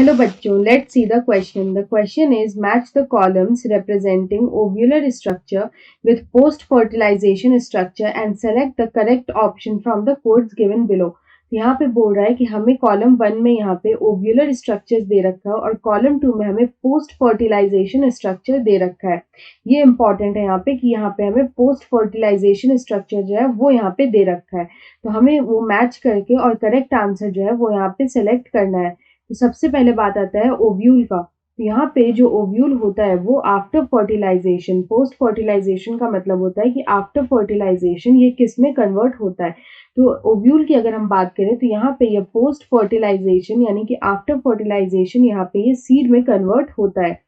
Hello bachcho, let's see the question. The question is match the columns representing ovular structure with post-fertilization structure and select the correct option from the codes given below. तो यहाँ पे बोल रहा है कि हमें column 1 में यहाँ पे ओव्यूलर स्ट्रक्चर्स दे रखा है और कॉलम 2 में हमें पोस्ट फर्टिलाइजेशन स्ट्रक्चर दे रखा है। ये इंपॉर्टेंट है यहाँ पे कि यहाँ पे हमें पोस्ट फर्टिलाइजेशन स्ट्रक्चर जो है वो यहाँ पे दे रखा है, तो हमें वो मैच करके और करेक्ट आंसर जो है वो यहाँ पे सेलेक्ट करना है। तो सबसे पहले बात आता है ओव्यूल का। तो यहाँ पे जो ओव्यूल होता है वो आफ्टर फर्टिलाइजेशन, पोस्ट फर्टिलाइजेशन का मतलब होता है कि आफ्टर फर्टिलाइजेशन ये किस में कन्वर्ट होता है। तो ओव्यूल की अगर हम बात करें तो यहाँ पे ये पोस्ट फर्टिलाइजेशन यानी कि आफ्टर फर्टिलाइजेशन यहाँ पे ये सीड में कन्वर्ट होता है।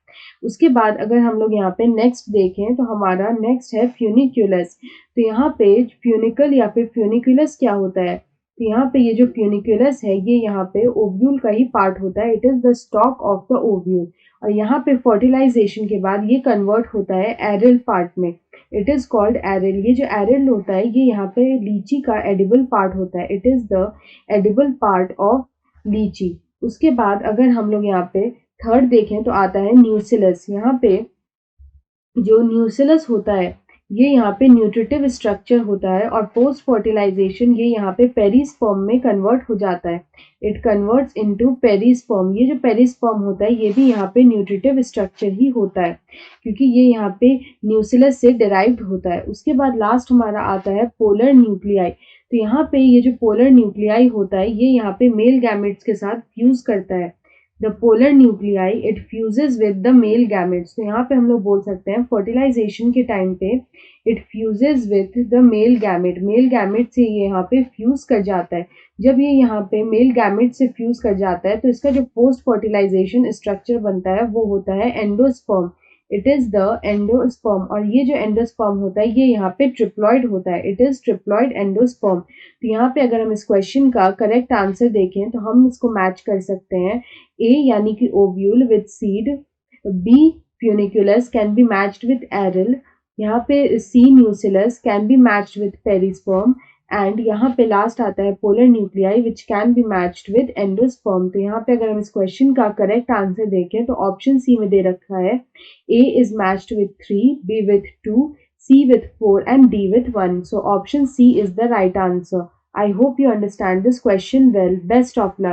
उसके बाद अगर हम लोग यहाँ पे नेक्स्ट देखें तो हमारा नेक्स्ट है फ्यूनिक्यूलस। तो यहाँ पे फ्यूनिकल या फिर फ्यूनिकुलस क्या होता है, तो यहाँ पे ये जो फ्यूनिकुलस है ये यहाँ पे ओव्यूल का ही पार्ट होता है। It is the stock of the ovule और यहाँ पे फर्टिलाइजेशन के बाद ये कन्वर्ट होता है एरिल पार्ट में। It is called aryl. ये जो एरिल होता है ये यहाँ पे लीची का एडिबल पार्ट होता है। It is the edible part of लीची। उसके बाद अगर हम लोग यहाँ पे थर्ड देखें तो आता है न्यूसिलस। यहाँ पे जो न्यूसिलस होता है ये यहाँ पे न्यूट्रिटिव स्ट्रक्चर होता है और पोस्ट फर्टिलाइजेशन ये यहाँ पे पेरिस्पर्म में कन्वर्ट हो जाता है। It converts into perisperm. ये जो पेरिस्पर्म होता है ये भी यहाँ पे न्यूट्रिटिव स्ट्रक्चर ही होता है क्योंकि ये यहाँ पे न्यूसिलस से डिराइव्ड होता है। उसके बाद लास्ट हमारा आता है पोलर न्यूक्लियाई। तो यहाँ पे ये जो पोलर न्यूक्लियाई होता है ये यहाँ पे मेल गैमेट्स के साथ फ्यूज करता है। The polar nuclei it fuses with the male gametes. तो यहाँ पे हम लोग बोल सकते हैं फर्टिलाइजेशन के टाइम पे it fuses with the male gamete. Male gamete से ये यहाँ पे फ्यूज कर जाता है। जब ये यहाँ पे मेल गैमेट से फ्यूज कर जाता है तो इसका जो पोस्ट फर्टिलाइजेशन स्ट्रक्चर बनता है वो होता है endosperm. It is the endosperm और ये जो एंडोस्पर्म होता है ये यहाँ पे ट्रिप्लॉइड होता है। It is triploid endosperm. तो यहाँ पे अगर हम इस क्वेश्चन का करेक्ट आंसर देखें तो हम इसको मैच कर सकते हैं। ए यानी कि ovule with seed, B funiculus can be matched with aril, यहाँ पे C nucellus can be matched with perisperm and यहाँ पे लास्ट आता है polar nuclei which can be matched with endosperm. तो यहाँ पे अगर हम इस क्वेश्चन का करेक्ट आंसर देखें तो ऑप्शन सी में दे रखा है A is matched with 3, B with 2, C with 4 and D with 1. So option C is the right answer. I hope you understand this question well. Best of luck.